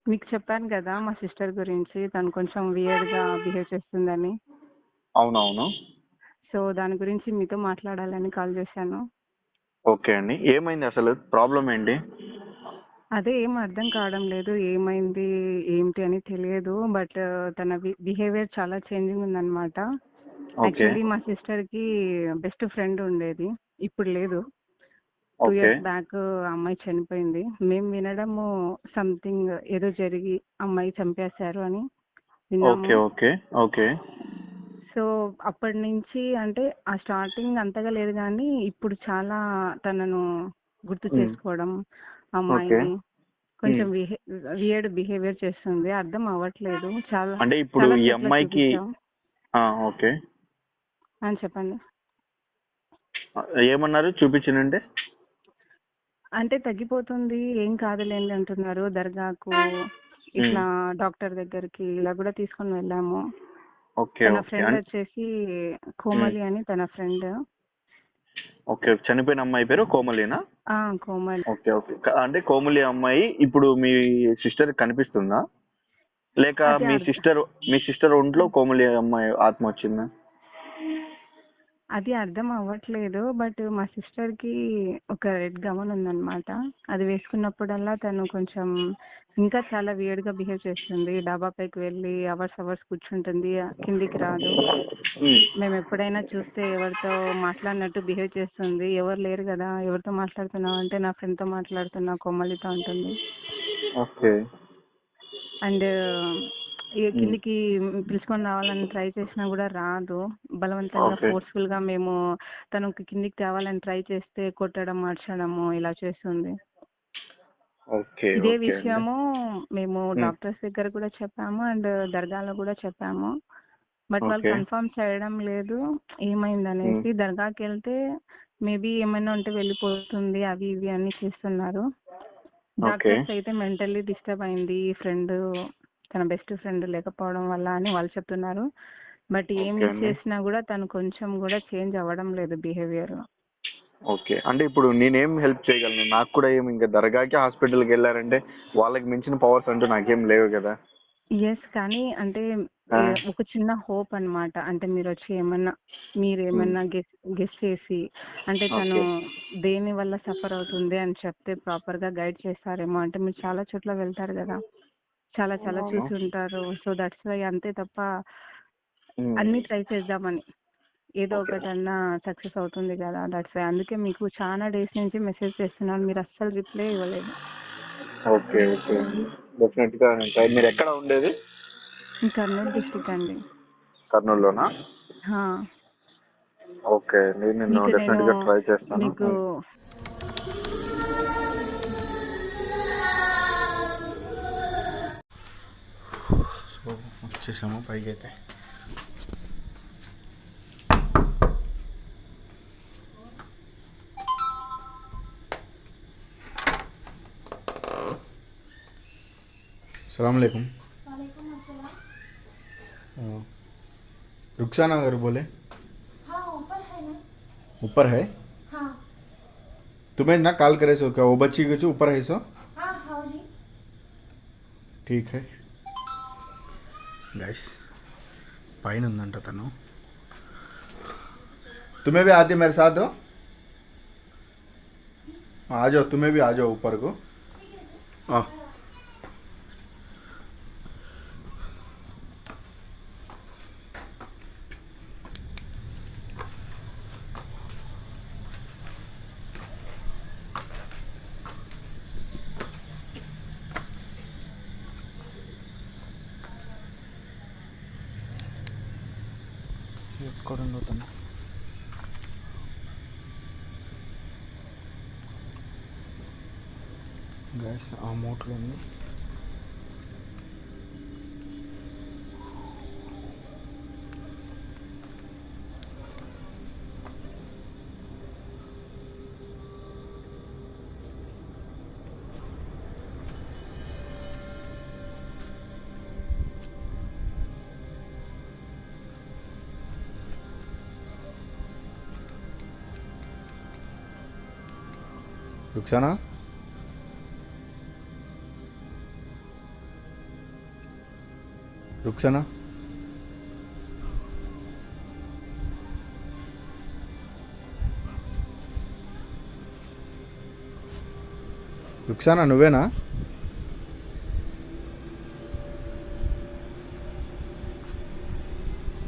మీకు చెప్పాను కదా మా సిస్టర్ గురించి. తను కొంచెం వియర్డ్‌గా బిహేవ్ చేస్తుందని. అవునవును. సో, దాని గురించి మీతో మాట్లాడాలని కాల్ చేశాను. ఓకే అండి. ఏమైంది అసలు? ప్రాబ్లమ్ ఏంటి? అదే ఏం అర్థం కావడం లేదు. ఏమైంది, ఏంటి అని తెలియదు. బట్ తన బిహేవియర్ చాలా చేంజింగ్ ఉందన్నమాట. ఓకే. యాక్చువల్లీ మా సిస్టర్‌కి బెస్ట్ ఫ్రెండ్ ఉండేది. ఇప్పుడు లేదు. 2 ఓకే. ఇయర్స్ బ్యాక్ అమ్మాయి చనిపోయింది. మేము వినడము సంథింగ్ ఏదో జరిగి అమ్మాయి చంపేశారు అని విన్నాము. ఓకే. ఓకే. ఓకే. సో, అప్పటినుంచి అంటే ఆ స్టార్టింగ్ అంతగా లేదు గానీ, ఇప్పుడు చాలా తనను గుర్తు హ్మ్. చేసుకోవడం, ఓకే. అమ్మాయిని కొంచెం హ్మ్. వియర్డ్ బిహేవియర్ చేస్తుంది. అర్థం అవ్వట్లేదు. చాలా అంటే ఇప్పుడు చాలా ఈ చోట్ల అమ్మాయికి చూపించాం. ఓకే. చెప్పండి. ఏమన్నారు చూపించనంటే? అంటే తగ్గిపోతుంది, ఏం కాదులేండి అంటున్నారు. దర్గాకు హ్మ్. ఇట్లా డాక్టర్ దగ్గరికి ఇలా కూడా తీసుకొని వెళ్ళాము. ఓకే. తన ఓకే. ఫ్రెండ్ వచ్చేసి హ్మ్. కోమలి అని తన ఫ్రెండ్. ఓకే. చనిపోయిన అమ్మాయి పేరు కోమలేనా? కోమలి. ఓకే. ఓకే. అంటే కోమలి అమ్మాయి ఇప్పుడు మీ సిస్టర్ కనిపిస్తుందా? లేక అది మీ సిస్టర్ ఒంట్లో కోమలి అమ్మాయి ఆత్మ వచ్చిందా? అది అర్థం అవ్వట్లేదు. బట్ మా సిస్టర్‌కి ఒక రెడ్ గౌన్ ఉందన్నమాట. అది వేసుకున్నప్పుడల్లా తను కొంచెం ఇంకా చాలా వియర్డ్‌గా బిహేవ్ చేస్తుంది. డాబా పైకి వెళ్ళి అవర్స్ కూర్చుంటుంది. కిందికి రాదు. హ్మ్. మేము ఎప్పుడైనా చూస్తే ఎవరితో మాట్లాడినట్టు బిహేవ్ చేస్తుంది. ఎవరు లేరు కదా, ఎవరితో మాట్లాడుతున్నావు అంటే నా ఫ్రెండ్‌తో మాట్లాడుతున్నా కోమలితో అంటుంది. ఓకే. అండ్ హ్మ్. కిందికి పిలుచుకొని రావాలని ట్రై చేసినా కూడా రాదు. బలవంతంగా ఓకే. ఫోర్స్‌ఫుల్‌గా మేము తనకి కిందికి తేవాలని ట్రై చేస్తే కొట్టడం, అరచడము ఇలా చేస్తుంది. ఓకే. ఇదే ఓకే అండి. విషయము మేము హ్మ్. డాక్టర్స్ దగ్గర కూడా చెప్పాము అండ్ దర్గాలో కూడా చెప్పాము. బట్ వాళ్ళు ఓకే. కన్ఫర్మ్ చేయడం లేదు హ్మ్. ఏమైందనేసి. దర్గాకి వెళ్తే మేబీ ఏమైనా ఉంటే వెళ్ళిపోతుంది అవి ఇవి అన్ని చేస్తున్నారు. ఓకే. డాక్టర్స్ అయితే మెంటల్లీ డిస్టర్బ్ అయింది ఫ్రెండ్, తన బెస్ట్ ఫ్రెండ్ లేకపోవడం వల్ల అని వాళ్ళు చెప్తున్నారు. బట్ ఓకే ఏమి అండి. చేసినా కూడా తను కొంచెం కూడా చేంజ్ అవ్వడం లేదు బిహేవియర్. ఓకే. అంటే ఇప్పుడు నేనేం హెల్ప్ చేయగలను? నాకు కూడా ఏమి ఇంకా దర్గాకి హాస్పిటల్‌కి వెళ్ళారంటే వాళ్ళకి మించిన పవర్స్ అంటూ నాకేం లేవు కదా! ఎస్, కానీ అంటే ఆ! ఒక చిన్న హోప్ అన్నమాట. అంటే మీరొచ్చి హ్మ్. మీరేమన్నా గెస్ చేసి అంటే తను ఓకే. దేని వల్ల సఫర్ అవుతుంది అని చెప్తే ప్రాపర్‌గా గైడ్ చేస్తారేమో. అంటే మీరు చాలా చోట్ల వెళ్తారు గదా, చాలా చాలా అవునవును. చూసి ఉంటారు. సో దట్స్ వై అంతే తప్ప హ్మ్. అన్నీ ట్రై చేద్దామని. ఏదో ఓకే. ఒకటన్నా సక్సెస్ అవుతుంది కదా, దట్స్ వై. అందుకే మీకు చాలా డేస్ నుంచి మెసేజ్ చేస్తున్నాను. మీరు అస్సలు రిప్లై ఇవ్వలేదు. ఓకే. ఓకే అండి. డెఫినెట్‌గా నేను ట్రై మీరెక్కడ ఉండేది? కర్నూలు డిస్ట్రిక్ట్ అండి. కర్నూలులోనా? హా. ఓకే. నేను మీకు నేను డెఫినెట్‌గా ట్రై చేస్తాను. మీకు సో వచ్చేసాము పైకి అయితే. सलामकुम। वालेकुम अस्सलाम। रुखसाना अगर बोले हाँ ऊपर है ना। ऊपर है। हाँ तुम्हें ना कॉल करे सो क्या वो बच्ची कुछ ऊपर है सो? हाँ हाँ जी। ठीक है गाइस పైన ఉందంట తను. तुम्हें भी आते मेरे साथ हो? आ जाओ, तुम्हें भी आ जाओ ऊपर को। हाँ ఎక్కడుందో తను. గైస్ ఆ మోటర్లో ఉంది. रुखसाना रुखसाना रुखसाना నువ్వేనా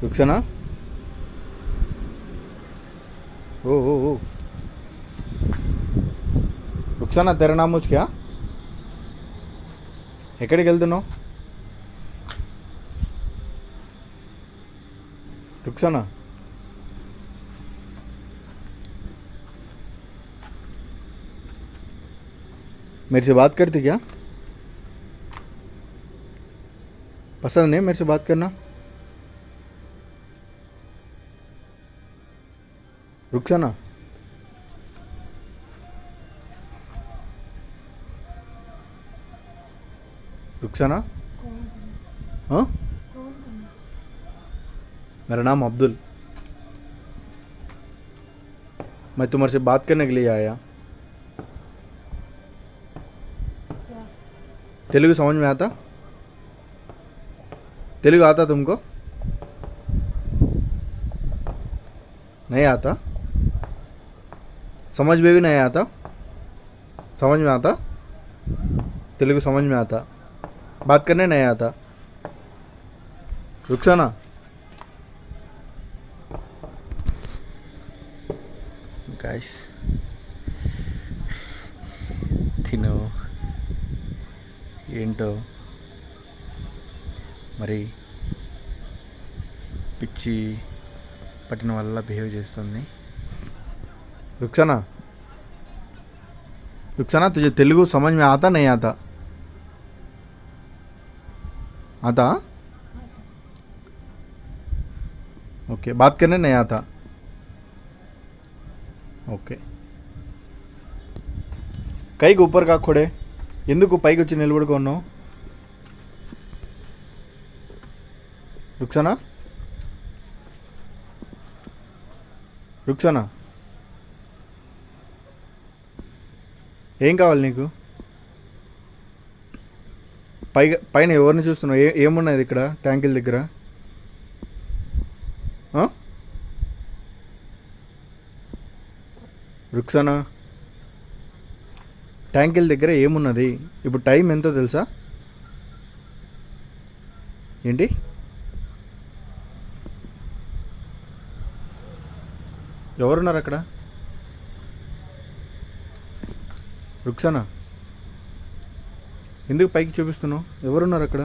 रुखसाना ओ ओ ओ रुखसाना तेरा नाम मुझ क्या ఎక్కడికి వెళ్తున్నావు रुखसाना मेरे से बात करती क्या पसंद नहीं मेरे से बात करना रुखसाना रुखसाना कौन तुम? हाँ कौन तुम? मेरा नाम अब्दुल मैं तुम्हारे से बात करने के लिए आया क्या? तेलुगु समझ में आता तेलुगु आता तुमको नहीं आता समझ में भी नहीं आता समझ में आता तेलुगु समझ में आता बात करने नहीं आता रुखसाना गाइस తిను ఏంటో మరి పిచ్చి పట్టిన వల్ల బిహేవ్ చేస్తుంది रुखसाना रुखसाना तुझे तेलुगु समझ में आता नहीं आता आता ओके बात करने नहीं आता ఓకే కైకి ऊपर కాకూడే ఎందుకు పైకి వచ్చి నిలబడుకున్నావు रुखसाना रुखसाना ఏం కావాలి నీకు పైన ఎవరిని చూస్తున్నావు ఏమున్నది ఇక్కడ ట్యాంకుల దగ్గర रुखसाना ట్యాంకుల దగ్గర ఏమున్నది ఇప్పుడు టైం ఎంతో తెలుసా ఏంటి ఎవరున్నారు అక్కడ रुखसाना ఎందుకు పైకి చూపిస్తున్నావు ఎవరున్నారు అక్కడ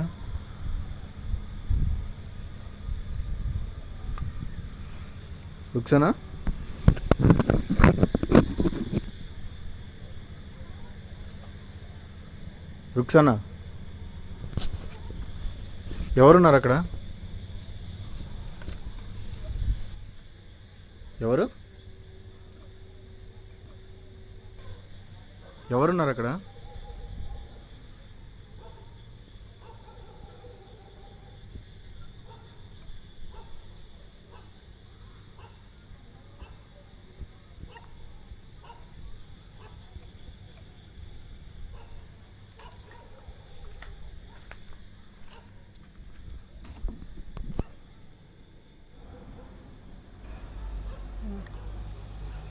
रुखसाना रुखसाना ఎవరున్నారు అక్కడ ఎవరు ఎవరున్నారు అక్కడ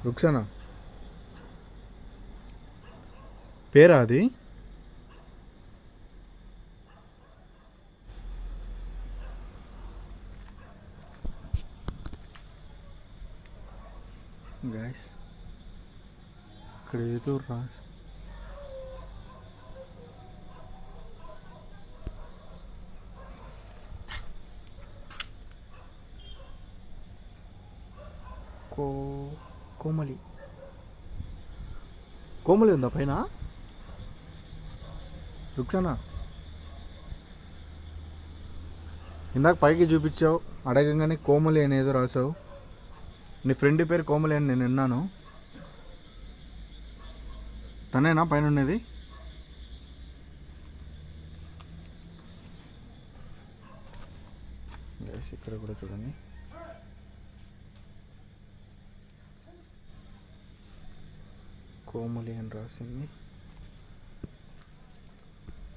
रुखसाना పేరా అది గాయస్ ఇక్కడ ఏదో రాసి కోమలి కోమలి ఉందా పైన रुखसाना ఇందాక పైకి చూపించావు అడగంగానే కోమలి అనేదో రాసావు నీ ఫ్రెండ్ పేరు కోమలి అని నేను విన్నాను తనేనా పైన ఉన్నది ఇక్కడ కూడా చూడండి కోమలి అని రాసింది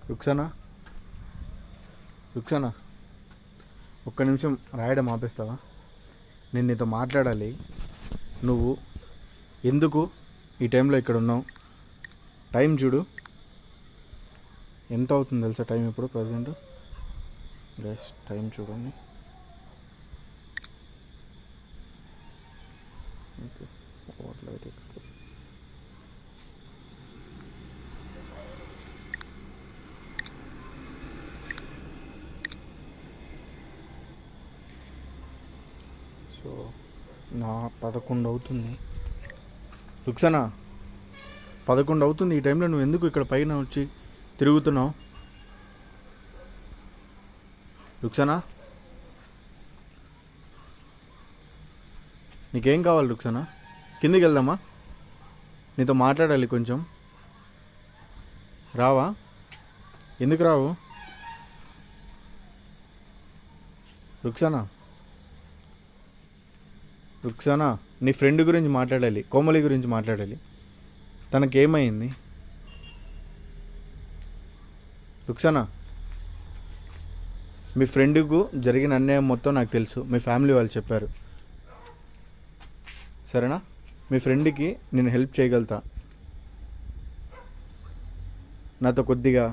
रुखसाना रुखसाना ఒక్క నిమిషం రాయడం ఆపేస్తావా? నేను నీతో మాట్లాడాలి. నువ్వు ఎందుకు ఈ టైంలో ఇక్కడ ఉన్నావు? టైం చూడు, ఎంత అవుతుంది తెలుసా? టైం ఇప్పుడు ప్రజెంట్ గైస్ టైం చూడండి. ఓకే, సో నా 11 అవుతుంది. రుక్సానా, 11 అవుతుంది. ఈ టైంలో నువ్వు ఎందుకు ఇక్కడ పైన వచ్చి తిరుగుతున్నావు? రుక్సానా, నీకేం కావాలి రుక్సానా? కిందికి వెళ్దామా? నీతో మాట్లాడాలి కొంచెం. రావా? ఎందుకు రావు? రుక్సానా, రుక్సానా, నీ ఫ్రెండ్ గురించి మాట్లాడాలి, కోమలి గురించి మాట్లాడాలి. తనకేమైంది? రుక్సానా, మీ ఫ్రెండ్కు జరిగిన అన్యాయం మొత్తం నాకు తెలుసు. మీ ఫ్యామిలీ వాళ్ళు చెప్పారు, సరేనా? మీ ఫ్రెండ్కి నేను హెల్ప్ చేయగలుగుతా. నాతో కొద్దిగా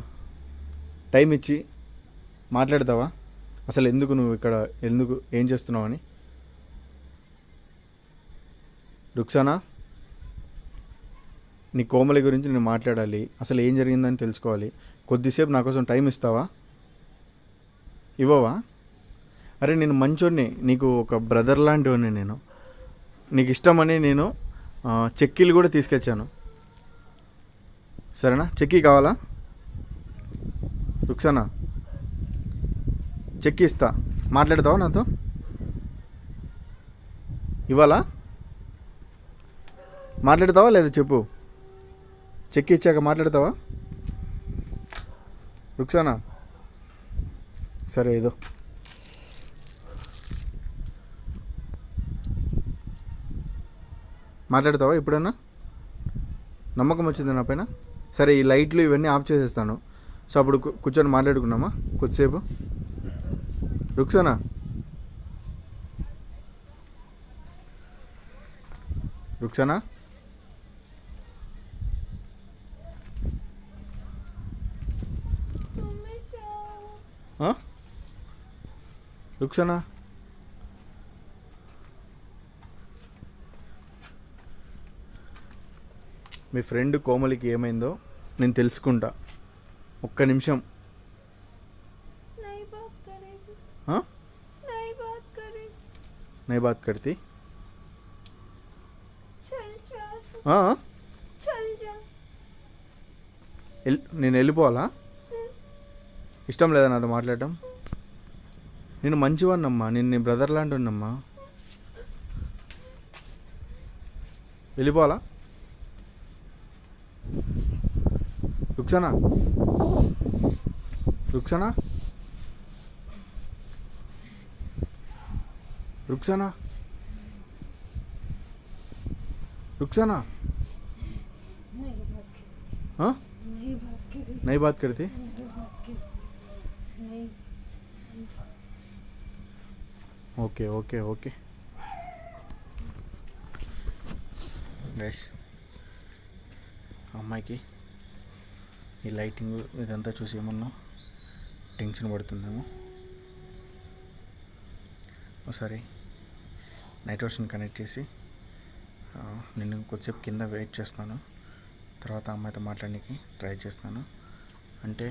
టైం ఇచ్చి మాట్లాడతావా? అసలు ఎందుకు నువ్వు ఇక్కడ, ఎందుకు, ఏం చేస్తున్నావు అని? రుక్సానా, నీ కోమలి గురించి నేను మాట్లాడాలి. అసలు ఏం జరిగిందని తెలుసుకోవాలి. కొద్దిసేపు నా కోసం టైం ఇస్తావా? ఇవ్వవా? అరే నేను మంచోడిని, నీకు ఒక బ్రదర్ లాంటివాడిని. నేను నీకు ఇష్టమని నేను చెక్కీలు కూడా తీసుకొచ్చాను, సరేనా? చెక్కీ కావాలా రుక్సానా? చెక్కీ ఇస్తా, మాట్లాడతావా నాతో? ఇవ్వాలా? మాట్లాడతావా లేదా చెప్పు. చెక్ ఇచ్చాక మాట్లాడతావా రుక్సానా? సరే, ఏదో మాట్లాడతావా ఎప్పుడన్నా? నమ్మకం వచ్చింది నా పైన? సరే, ఈ లైట్లు ఇవన్నీ ఆఫ్ చేసేస్తాను. సో అప్పుడు కూర్చొని మాట్లాడుకున్నామా కొద్దిసేపు? రుక్సానా, రుక్సానా, రుక్సానా, మీ ఫ్రెండ్ కోమలికి ఏమైందో నేను తెలుసుకుంటా. ఒక్క నిమిషం. నై బాత్ కర్తీ? నేను వెళ్ళిపోవాలా? ఇష్టం లేదా నాతో మాట్లాడటం? నేను మంచివాడినమ్మా, నేను నీ బ్రదర్ లాంటి ఉన్నమ్మా. వెళ్ళిపోవాలా? రుక్సానా, రుక్సానా, రుక్సానా, రుక్సానా, हाँ नहीं बात करती? ఓకే ఓకే ఓకే గైస్, అమ్మాయికి ఈ లైటింగ్ ఇదంతా చూసి ఏమన్నా టెన్షన్ పడుతుందేమో. ఒకసారి నైట్ వర్షన్ కనెక్ట్ చేసి నేను కొద్దిసేపు కింద వెయిట్ చేస్తాను. తర్వాత అమ్మాయితో మాట్లాడడానికి ట్రై చేస్తాను. అంటే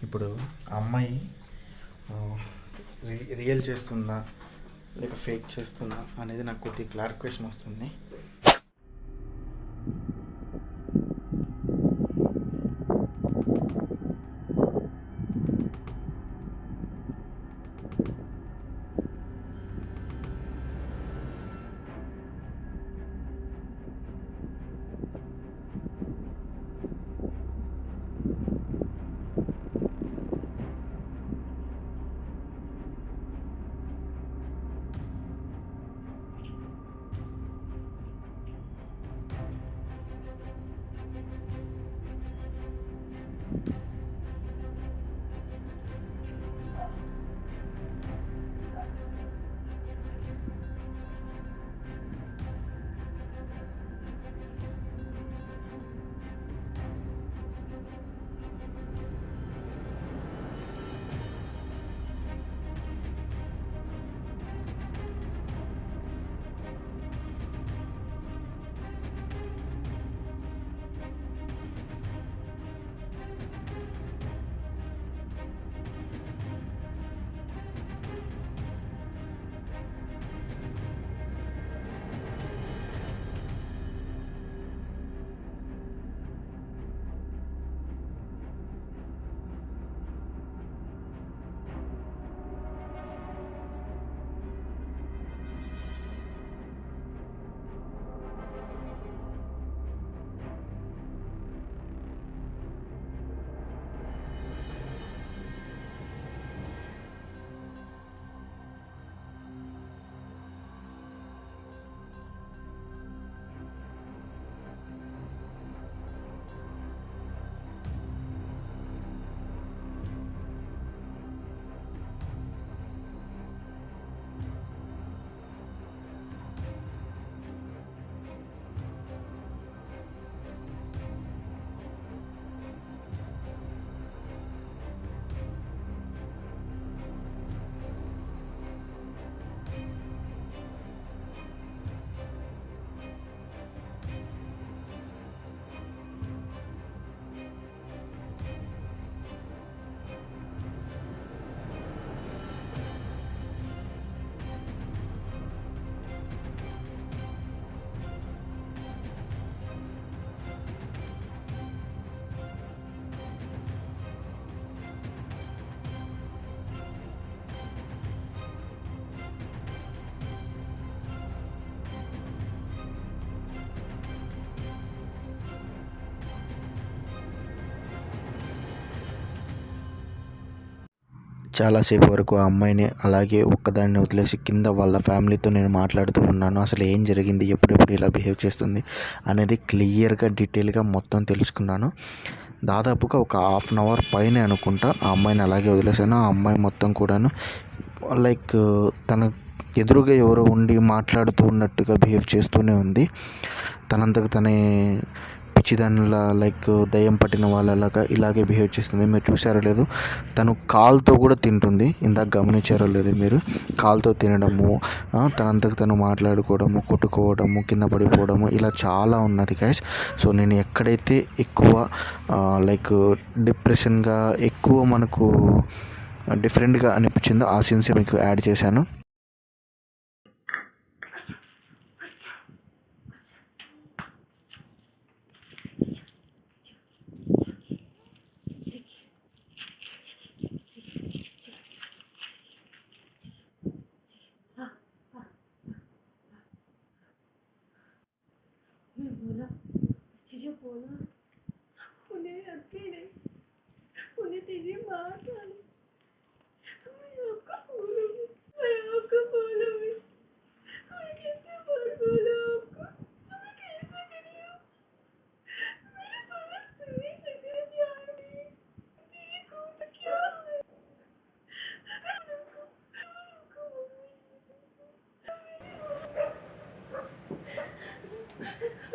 ఇప్పుడు ఆ అమ్మాయి రియల్ చేస్తుందా లేక ఫేక్ చేస్తుందా అనేది నాకు కొద్దిగా క్లారిఫికేషన్ వస్తుంది. చాలాసేపు వరకు ఆ అమ్మాయిని అలాగే ఒక్కదాన్ని వదిలేసి కింద వాళ్ళ ఫ్యామిలీతో నేను మాట్లాడుతూ ఉన్నాను. అసలు ఏం జరిగింది, ఎప్పుడెప్పుడు ఇలా బిహేవ్ చేస్తుంది అనేది క్లియర్గా డీటెయిల్గా మొత్తం తెలుసుకున్నాను. దాదాపుగా ఒక హాఫ్ అన్ అవర్ పైన అనుకుంటా ఆ అమ్మాయిని అలాగే వదిలేసాను. ఆ అమ్మాయి మొత్తం కూడాను లైక్ తన ఎదురుగా ఎవరో ఉండి మాట్లాడుతూ ఉన్నట్టుగా బిహేవ్ చేస్తూనే ఉంది. తనంతకు తనే పిచ్చిదానిలా లైక్ దయ్యం పట్టిన వాళ్ళలాగా ఇలాగే బిహేవ్ చేస్తుంది. మీరు చూసారో లేదు, తను కాల్తో కూడా తింటుంది. ఇందాక గమనించారో లేదు మీరు, కాల్తో తినడము, తనంతకు తను మాట్లాడుకోవడము, కొట్టుకోవడము, కింద పడిపోవడము, ఇలా చాలా ఉన్నది గైస్. సో నేను ఎక్కడైతే ఎక్కువ లైక్ డిప్రెషన్గా ఎక్కువ మనకు డిఫరెంట్గా అనిపించిందో ఆ సీన్స్ మీకు యాడ్ చేశాను. बोला तुझे बोला उन्हें अकेले उन्हें तेरी माँ जाने मैं आपको बोलूँगी मैं कैसे बार बोला आपको मैं कैसे करी हूँ मेरे बात सुनने से तैयार नहीं देखो तो क्या है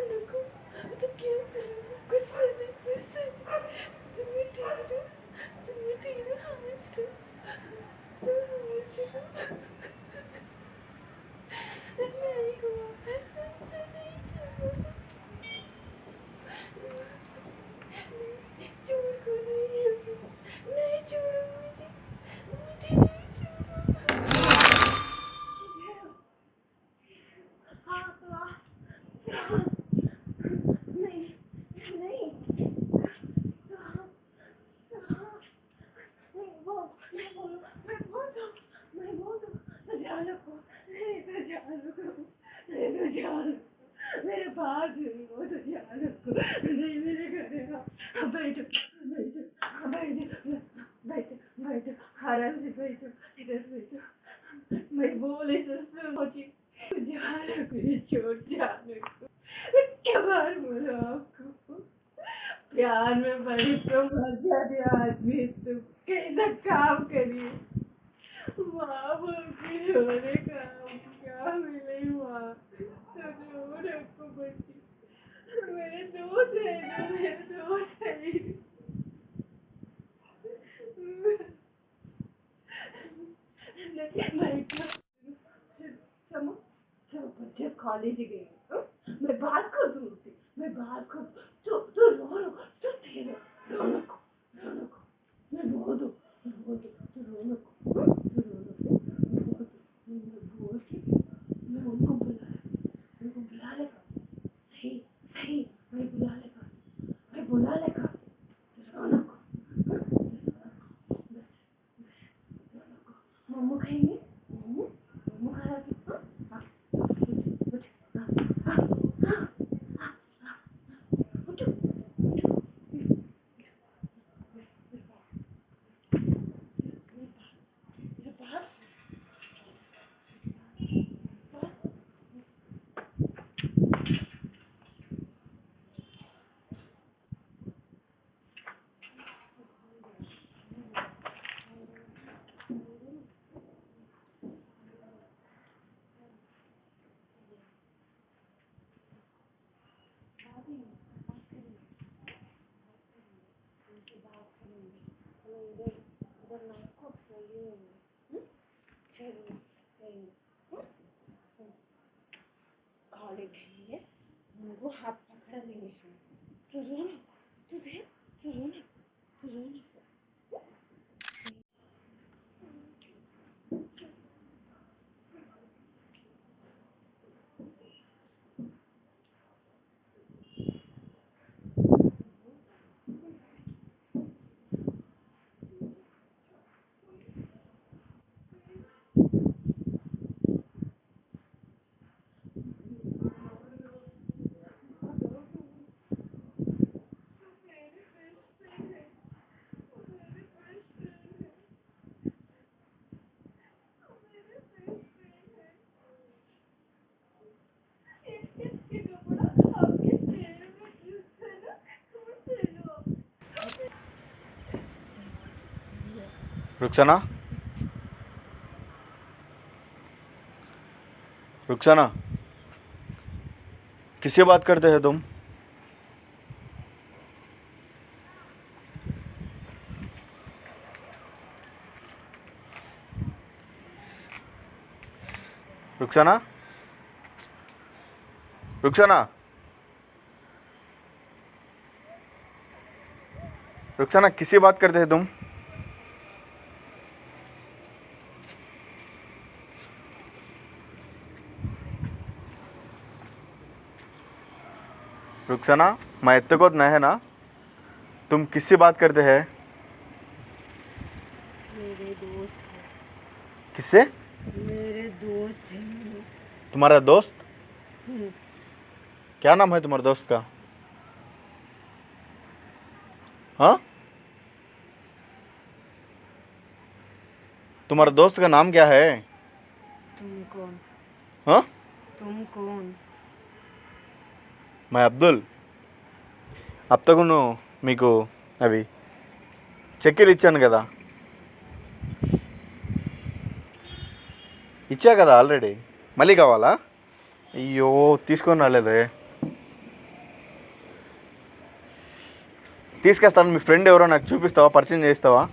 नको तो क्या करूँ गुस्से में तुम्हें ढेरों हाथ लो नहीं हुआ ऐसा नहीं छोड़ो नहीं छोड़ को नहीं छोड़ो मुझे नहीं छोड़ो हाँ तो नहीं नहीं मैं बोल दूँ तो ध्यान रखो नहीं तो ध्यान रखो मेरे पास नहीं हो तो ध्यान रखो नहीं मेरे घर आओ बैठो आराम से बैठो इधर बैठो मैं बोले तो सुनो जी ध्यान रखो ये चोट ध्यान रखो क्या बार बोलो आपको प्यार में बड़े तो मर जाते आदमी तो कैसा काम करिए माँ बोलती रोने का क्या मिले माँ तो रो रखो बच्ची मेरे दोस्त है बच्चे कॉलेज गए मैं बात कर दूँगी तो रो तेरे रो नको मैं बोल दूँ तो रो नको मैं उनको बुला लेगा सही मैं बुला लेगा रो नको मोमो खाएंगे मोमो खाया रुखसाना, रुखसाना, किससे बात करते हैं तुम? रुखसाना, रुखसाना, रुखसाना, किससे बात करते हैं तुम? रुखसाना, मैं एत्तकोत नहीं है ना, तुम किससे बात करते हैं? मेरे दोस्त किससे? मेरे दोस्त हैं। तुम्हारा दोस्त? क्या नाम है तुम्हारे दोस्त का? हाँ, तुम्हारे दोस्त का नाम क्या है? तुम कौन? हाँ, तुम कौन? मैं అబ్దుల్. అప్తకును మీకు అవి చెక్కీలు ఇచ్చాను కదా, ఇచ్చా కదా ఆల్రెడీ, మళ్ళీ కావాలా? అయ్యో తీసుకొని రాలేదే. తీసుకొస్తాను. మీ ఫ్రెండ్ ఎవరో నాకు చూపిస్తావా, పరిచయం చేస్తావా?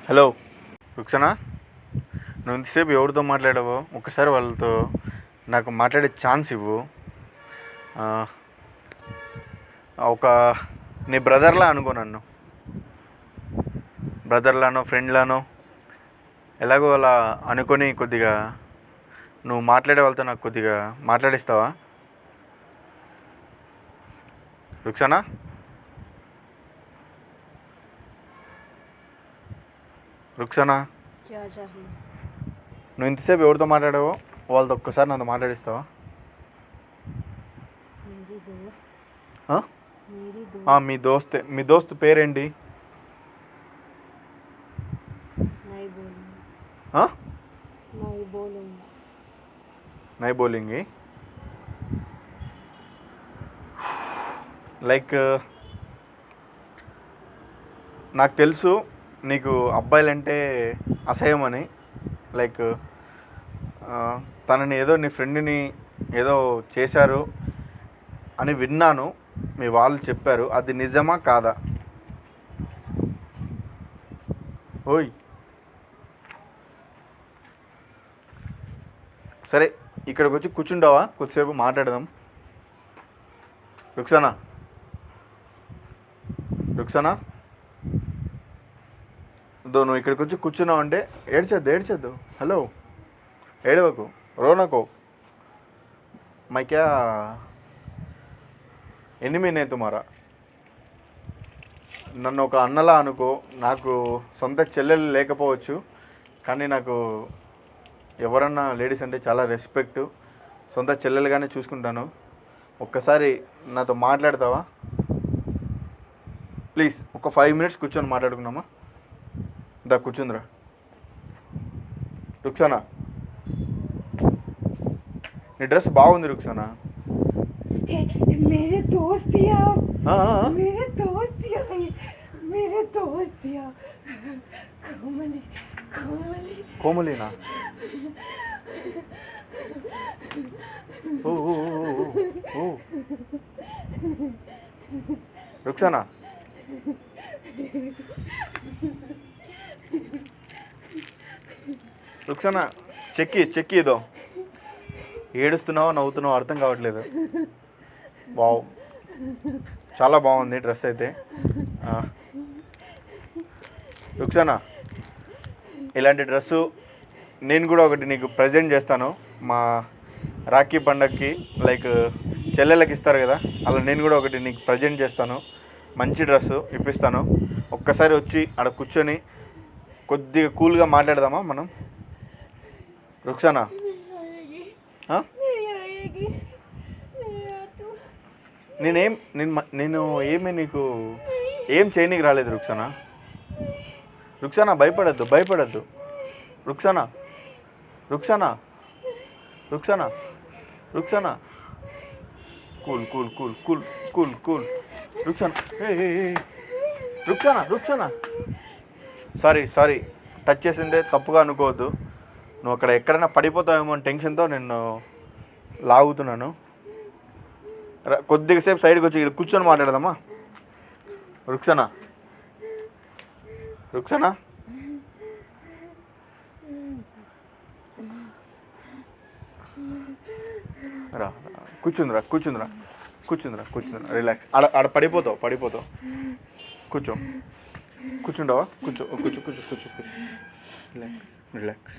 హలో రుక్సనా, నువ్వు ఇంతసేపు ఎవరితో మాట్లాడావో ఒకసారి వాళ్ళతో నాకు మాట్లాడే ఛాన్స్ ఇవ్వు. ఒక నీ బ్రదర్లా అనుకో నన్ను, బ్రదర్లానో ఫ్రెండ్లానో ఎలాగో అలా అనుకొని కొద్దిగా నువ్వు మాట్లాడే వాళ్ళతో నాకు కొద్దిగా మాట్లాడిస్తావా? రుక్సానా, రుక్సానా, क्या चाहिए? నువ్వు ఇంతసేపు ఎవరితో మాట్లాడావో వాళ్ళతో ఒక్కసారి నాతో మాట్లాడిస్తావా? मेरी दोस्त ఆ? मेरी दोस्त మీ దోస్తే, మీ దోస్త్ పేరేంటి? नहीं बोलूँगी ఆ? नहीं बोलूँगी నై బోలింగి. లైక్ నాకు తెలుసు నీకు అబ్బాయిలంటే అసహ్యం అని. లైక్ తనని ఏదో నీ ఫ్రెండ్ని ఏదో చేశారు అని విన్నాను, మీ వాళ్ళు చెప్పారు. అది నిజమా కాదా? ఓయ్ సరే, ఇక్కడికి వచ్చి కూర్చుంటావా? కొద్దిసేపు మాట్లాడదాం. రుక్సానా, రుక్సానా, నువ్వు ఇక్కడికి వచ్చి కూర్చున్నావు అంటే ఏడ్చొద్దు. హలో, ఏడవకు, రోనకో. मैं क्या ఎనిమి నేను తుమారా? నన్ను ఒక అన్నలా అనుకో. నాకు సొంత చెల్లెలు లేకపోవచ్చు, కానీ నాకు ఎవరన్నా లేడీస్ అంటే చాలా రెస్పెక్ట్. సొంత చెల్లెలుగానే చూసుకుంటాను. ఒక్కసారి నాతో మాట్లాడతావా ప్లీజ్? ఒక 5 minutes కూర్చొని మాట్లాడుకున్నామా? దా కూర్చుందిరా. రుక్సానా, నీ డ్రెస్ బాగుంది రుక్సానా. मेरे दोस्त दिया ఆ, ఆ, मेरे दोस्त दिया मेरे दोस्त दिया कोमली कोमली కోమలినా? ఓ ఓ ఓ, ఓ, ఓ. రుక్సానా, రుక్సానా, చెక్కి ఇదో. ఏడుస్తున్నావో నవ్వుతున్నావో అర్థం కావట్లేదు. వావ్, చాలా బాగుంది డ్రెస్ అయితే. రుక్సానా, ఇలాంటి డ్రెస్సు నేను కూడా ఒకటి నీకు ప్రజెంట్ చేస్తాను. మా రాఖీ పండగకి లైక్ చెల్లెళ్ళకి ఇస్తారు కదా, అలా నేను కూడా ఒకటి నీకు ప్రజెంట్ చేస్తాను. మంచి డ్రెస్సు ఇప్పిస్తాను. ఒక్కసారి వచ్చి అక్కడ కూర్చొని కొద్దిగా కూల్గా మాట్లాడదామా మనం? రుక్సానా, నేను ఏమీ నీకు ఏం చేయనీకి రాలేదు రుక్సానా. రుక్సానా, భయపడద్దు. Rukhsana, Rukhsana, Rukhsana, Rukhsana, cool. Rukhsana, Rukhsana sorry touch చేసిందే తప్పుగా అనుకోవద్దు. నువ్వు అక్కడ ఎక్కడైనా పడిపోతావేమో అని టెన్షన్తో నేను లాగుతున్నాను. కొద్దిగా సేపు సైడ్కి వచ్చి ఇక్కడ కూర్చొని మాట్లాడదామా? రుక్సానా రా, కూర్చుందిరా రిలాక్స్. ఆడ పడిపోతావు. కూర్చుంటావా? కూర్చో రిలాక్స్.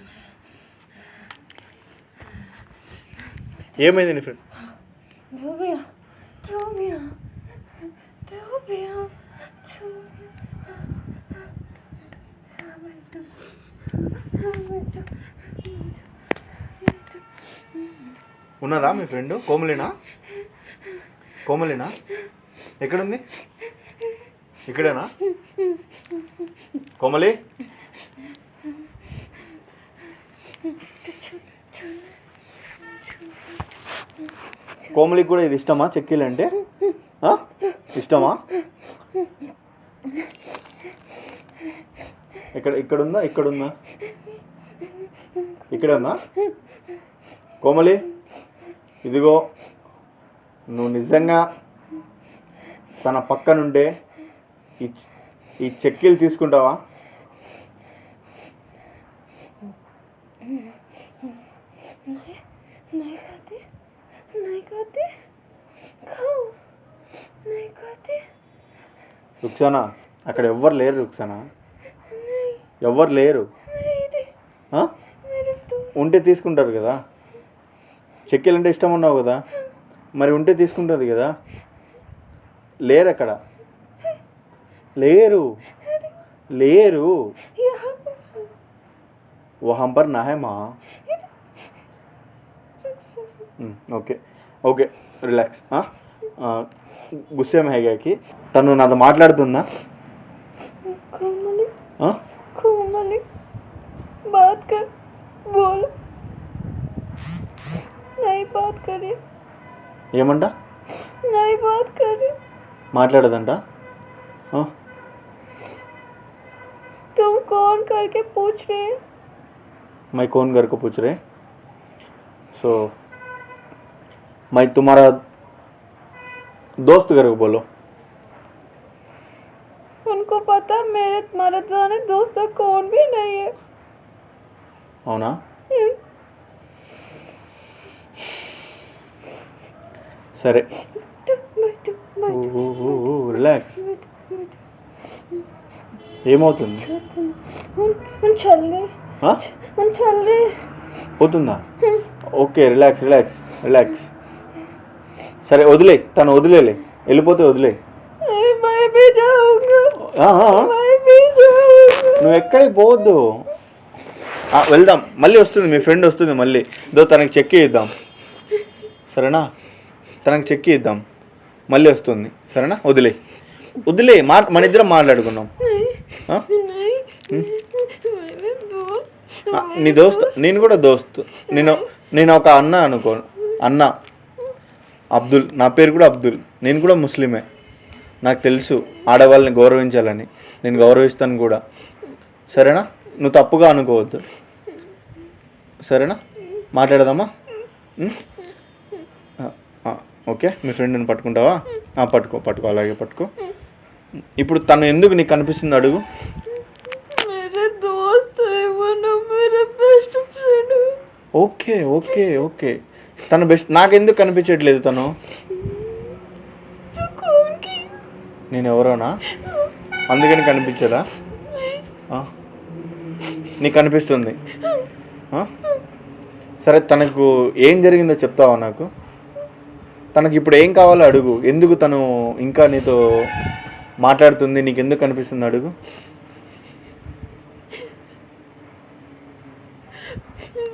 ఏమైంది నీ ఫ్రెండ్? ఉన్నదా మీ ఫ్రెండ్? కోమలినా ఎక్కడుంది? ఇక్కడేనా? కోమలి, కోమలికి కూడా ఇది ఇష్టమా? చెక్కీలు అంటే ఇష్టమా? ఇక్కడుందా? ఇక్కడే ఉందా? కోమలి, ఇదిగో నువ్వు నిజంగా తన పక్కనుండే ఈ చెక్కీలు తీసుకుంటావా? రుక్సానా, అక్కడ ఎవ్వరు లేరు రుక్సానా, ఎవ్వరు లేరు. ఉంటే తీసుకుంటారు కదా. చెక్కీలు అంటే ఇష్టం ఉన్నావు కదా, మరి ఉంటే తీసుకుంటుంది కదా. లేరు అక్కడ, లేరు. वहाँ पर ना है माँ. Okay relax. గుస్సే में है क्या कि తను నాతో మాట్లాడుతుందా? कोमली बात कर, बोल. नहीं बात करी. ఏమంట? नहीं बात करी. మాట్లాడదంట. तुम कौन करके पूछ रहे हैं? मैं कौन घर को पूछ रहे? सो मैं तुम्हारा दोस्त घर को बोलो. उनको पता मेरे मर्दाने दोस्त कौन भी नहीं है. అవునా? సరే రిలాక్స్. ఏమవుతుంది? పోతుందా? Okay relax. సరే వదిలే, తను వదిలేలే, వెళ్ళిపోతే వదిలే. నువ్వు ఎక్కడికి పోవద్దు, వెళ్దాం. మళ్ళీ వస్తుంది, మీ ఫ్రెండ్ వస్తుంది మళ్ళీ. తనకి చెక్కి ఇద్దాం, సరేనా? తనకి చెక్కి ఇద్దాం, మళ్ళీ వస్తుంది, సరేనా? వదిలే మన ఇద్దరం మాట్లాడుకున్నాం. నీ దోస్త్, నేను కూడా దోస్త్. నేను ఒక అన్న అనుకో, అన్న అబ్దుల్, నా పేరు కూడా అబ్దుల్. నేను కూడా ముస్లిమే. నాకు తెలుసు ఆడవాళ్ళని గౌరవించాలని, నేను గౌరవిస్తాను కూడా, సరేనా? నువ్వు తప్పుగా అనుకోవద్దు, సరేనా? మాట్లాడదామా? ఓకే, మీ ఫ్రెండ్ని పట్టుకుంటావా? పట్టుకో, అలాగే పట్టుకో. ఇప్పుడు తను ఎందుకు నీకు కనిపిస్తుంది అడుగు. ఓకే తను బెస్ట్. నాకెందుకు కనిపించట్లేదు తను? నేను ఎవరోనా అందుకని కనిపించదా? నీకు కనిపిస్తుంది. సరే, తనకు ఏం జరిగిందో చెప్తావా నాకు? తనకి ఇప్పుడు ఏం కావాలో అడుగు. ఎందుకు తను ఇంకా నీతో మాట్లాడుతుంది, నీకు ఎందుకు కనిపిస్తుంది అడుగు.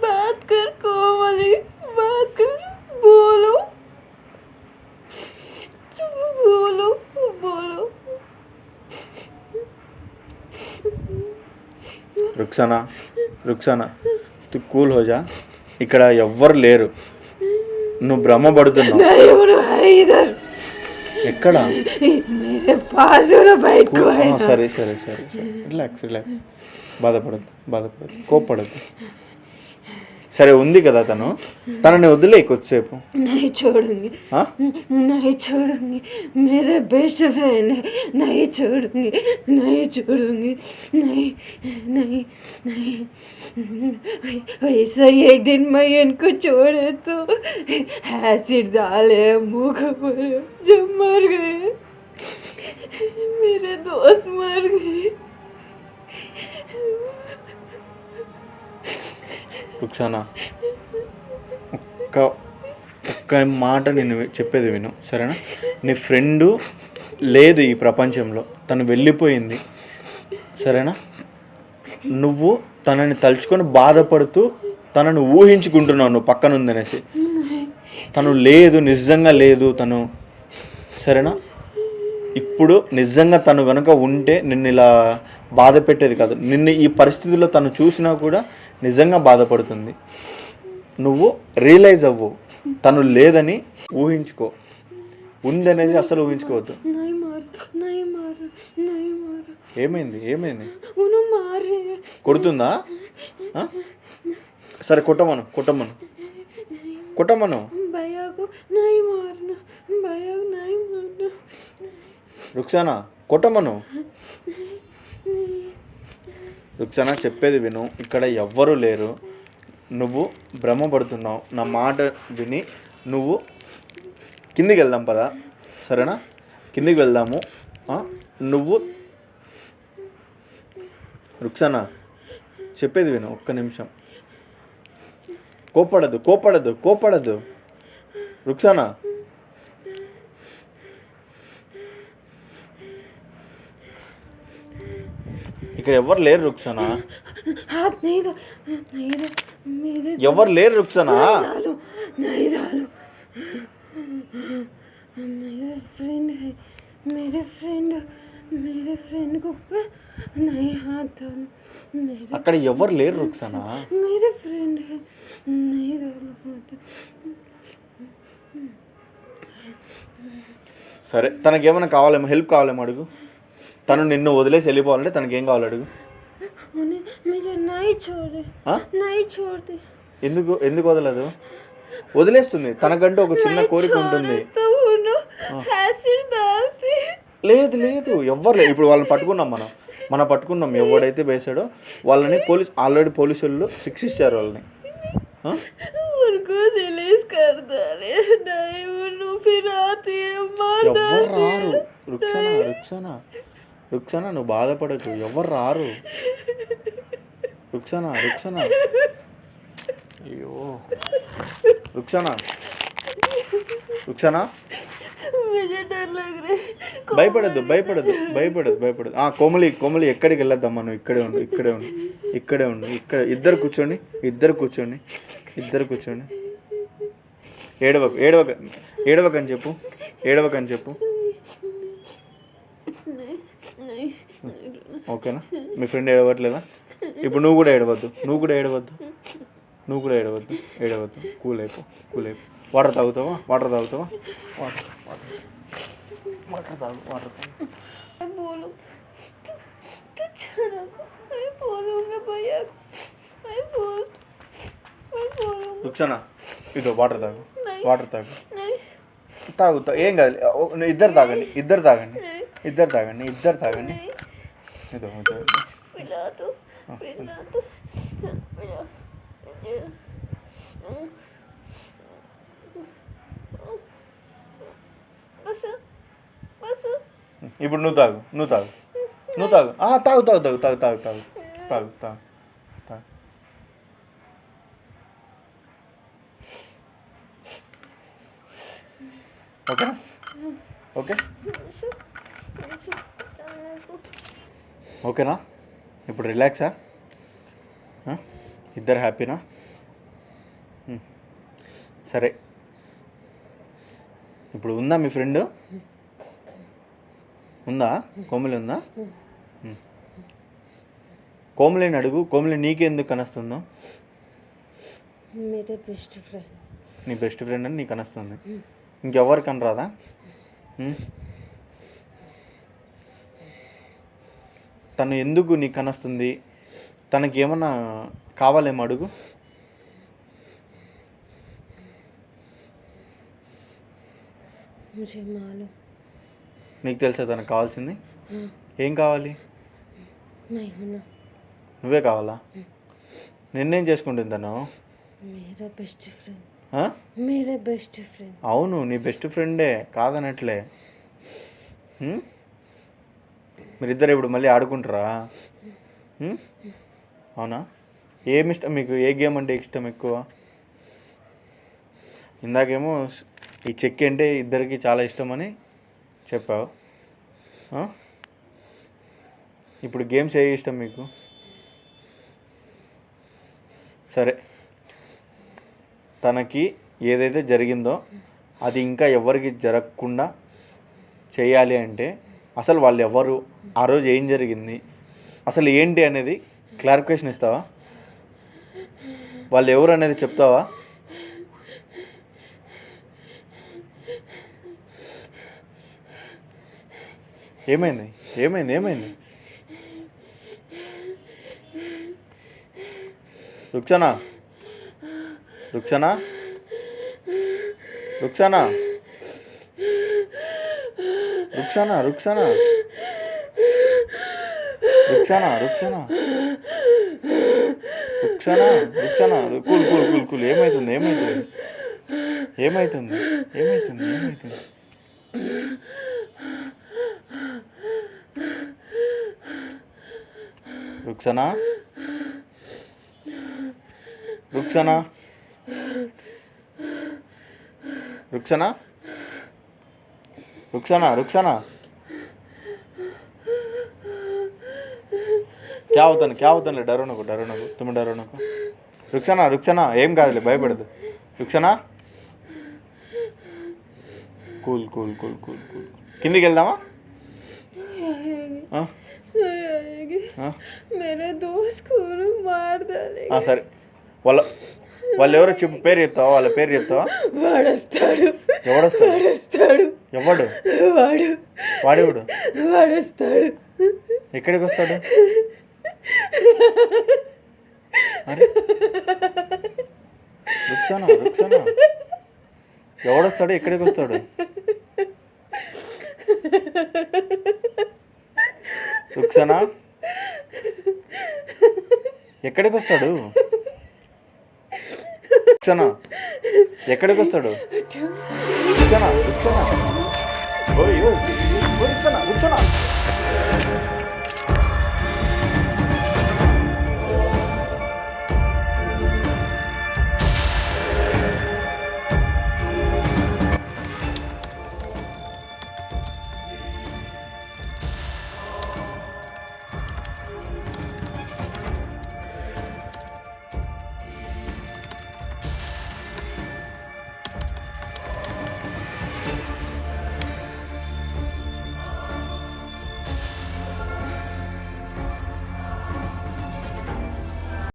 बात कर कोमली, बात कर, बोलो. రుక్సానా తు కూల్ హో జా. ఇక్కడ ఎవ్వరు లేరు, నువ్వు భ్రమ పడుతున్నావు. ఎక్కడ? मेरे पास हो ना बैठ को है ना। సరే సరే సరే సరే రిలాక్స్ రిలాక్స్, బాధపడద్దు కోప్పడద్దు. సరే ఉంది కదా తనని వదిలే కొద్దిసేపు. नहीं छोड़ूंगी, नहीं छोड़ूंगी, मेरे बेस्ट फ्रेंड है, नहीं छोड़ूंगी, नहीं छोड़ूंगी, नहीं नहीं नहीं. वैसा एक दिन मैं इनको छोड़े तो एसिड डाले मुंह पर, जब मर गए मेरे दोस्त मर गए. రుక్సానా, ఒక్క మాట నేను చెప్పేది విను, సరేనా? నీ ఫ్రెండు లేదు ఈ ప్రపంచంలో, తను వెళ్ళిపోయింది, సరేనా? నువ్వు తనని తలుచుకొని బాధపడుతూ తనను ఊహించుకుంటున్నావు నువ్వు పక్కన ఉందనేసి. తను లేదు, నిజంగా లేదు తను, సరేనా? ఇప్పుడు నిజంగా తను కనుక ఉంటే నిన్ను ఇలా బాధ పెట్టేది కాదు. నిన్ను ఈ పరిస్థితిలో తను చూసినా కూడా నిజంగా బాధపడుతుంది. నువ్వు రియలైజ్ అవ్వు, తను లేదని ఊహించుకో, ఉందనేది అసలు ఊహించుకోవద్దు. नहीं मार, नहीं मार, नहीं मार. ఏమైంది ఏమైంది? उन्हें मार रहे हैं. కొడుతుందా? సరే కొట్టమను भैया को नहीं मारना, भैया को नहीं मारना. రుక్సానా, కొట్టమను. రుక్సానా, చెప్పేది విను, ఇక్కడ ఎవ్వరూ లేరు, నువ్వు భ్రమపడుతున్నావు. నా మాట విని నువ్వు కిందికి వెళ్దాం పదా, సరేనా? కిందికి వెళ్దాము. నువ్వు రుక్సానా, చెప్పేది విను, ఒక్క నిమిషం. కోప్పడద్దు రుక్సానా. ఇక్కడ ఎవరు లేరు రుక్సానా, हाथ नहीं दो, नहीं दो, मेरे ఎవరు लेరు రుక్సానా. डालो, नहीं डालो. मेरे फ्रेंड है, मेरे फ्रेंड को ऊपर नहीं हाथ डालो. అక్కడ ఎవరు లేరు రుక్సానా. मेरे फ्रेंड है, नहीं डालो हाथ. సరే, తనకేమైనా కావాలేమో, హెల్ప్ కావాలేమో అడుగు. తను నిన్ను వదిలేసి వెళ్ళిపోవాలంటే తనకేం కావాలి అడుగు. उन्हें मुझे नहीं छोड़े, नहीं छोड़ते. ఎందుకు వదలదు? వదిలేస్తుంది, తనకంటూ ఒక చిన్న కోరిక ఉంటుంది. तो उन्हें एसिड डालते. లేదు ఎవ్వరు లేదు. ఇప్పుడు వాళ్ళని పట్టుకున్నాం, మనం పట్టుకున్నాం. ఎవడైతే వేసాడో వాళ్ళని ఆల్రెడీ పోలీసు వాళ్ళు శిక్షించారు వాళ్ళని. उनको रिलीज कर दे, नहीं उन्हें फिर आते मार ఎవ్వరు రారు రుక్సానా, నువ్వు బాధపడకు, ఎవరు రారు రుక్సానా. అయ్యో రుక్సానా, मुझे डर लग रहा है. భయపడద్దు. కోమలి ఎక్కడికి వెళ్ళొద్దమ్మా, నువ్వు ఇక్కడే ఉండు. ఇద్దరు కూర్చోండి. ఏడవకని చెప్పు. ఓకేనా? మీ ఫ్రెండ్ ఏడవట్లేదా? ఇప్పుడు నువ్వు కూడా ఏడవద్దు. కూల్ అయిపో. వాటర్ తాగుతావా? వాటర్ తాగు. बोलो तो छोड़ो, मैं बोलूँगा भैया, मैं बोलूँगा. రుక్సానా, ఇదో వాటర్ తాగు. नहीं, తాగు. ఏం కాదు, ఇద్దరు తాగండి. ఇదో पिला दो. बस. ఇప్పుడు నువ్వు తాగు. తాగు. ఓకేనా? ఇప్పుడు రిలాక్సా? ఇద్దరు హ్యాపీనా? సరే, ఇప్పుడు ఉందా మీ ఫ్రెండ్? ఉందా? కోమలి ఉందా? కోమలిని అడుగు. కోమలి నీకెందుకు కనస్తుందో? मेरे बेस्ट फ्रेंड. నీ బెస్ట్ ఫ్రెండ్ అని నీకు కనస్తుంది. ఇంకెవరికి అనరాదా? తను ఎందుకు నీకు కనొస్తుంది, తనకి ఏమన్నా కావాలేమో అడుగు. मुझे मालूम నీకు తెలుసా తనకు కావాల్సింది? ఏం కావాలి? मैं हूँ ना, నువ్వే కావాలా? నిన్నేం చేసుకుంటుంది తను? मेरा बेस्ट फ्रेंड, ఆ? मेरा बेस्ट फ्रेंड. అవును, నీ బెస్ట్ ఫ్రెండే, కాదనట్లే. మీరిద్దరు ఇప్పుడు మళ్ళీ ఆడుకుంటారా? అవునా? ఏమిష్టం మీకు? ఏ గేమ్ అంటే ఇష్టం ఎక్కువ? ఇందాకేమో ఈ చెక్ అంటే ఇద్దరికి చాలా ఇష్టమని చెప్పావు. ఇప్పుడు గేమ్స్ ఏ ఇష్టం మీకు? సరే, తనకి ఏదైతే జరిగిందో అది ఇంకా ఎవరికి జరగకుండా చేయాలి అంటే అసలు వాళ్ళు ఎవరు, ఆ రోజు ఏం జరిగింది, అసలు ఏంటి అనేది క్లారిఫికేషన్ ఇస్తావా? వాళ్ళు ఎవరు అనేది చెప్తావా? ఏమైంది? ఏమైంది? ఏమైంది? Rukhsana, Rukhsana, Rukhsana, Rukhsana, Rukhsana, Rukhsana, Rukhsana, Rukhsana, Rukhsana, cool cool cool cool. ఏమవుతుంది? ఏమవుతుంది? ఏమవుతుంది? ఏమవుతుంది? ఏమవుతుంది? రుక్సానా, రుక్సానా, రుక్సానా, రుక్సానా, రుక్సానా, क्या होता ना, क्या होता ना, डरो नको, डरो नको, तुम डरो नको. రుక్సానా, రుక్సానా, ఏం కాదులే, భయపడదు. Ruksana, cool cool cool cool cool. కిందికి వెళ్దామా? मेरे दोस्त को मार डालेगा. సరే, వాళ్ళు ఎవరో చెప్పు, పేరు చెప్తావా? వాళ్ళ పేరు చెప్తావా? వాడొస్తాడు. ఎవడొస్తాడు? వాడొస్తాడు. ఎవడు? వాడు వాడేవాడు వాడొస్తాడు. ఎక్కడికి వస్తాడు? అరే రుక్సానా, రుక్సానా, ఎవడొస్తాడు? ఎక్కడికి వస్తాడు? రుక్సానా, ఎక్కడికి వస్తాడు? రుక్సానా, ఎక్కడికి వస్తాడు? రుక్సానా, రుక్సానా, ఓయ్ ఓయ్, రుక్సానా, రుక్సానా.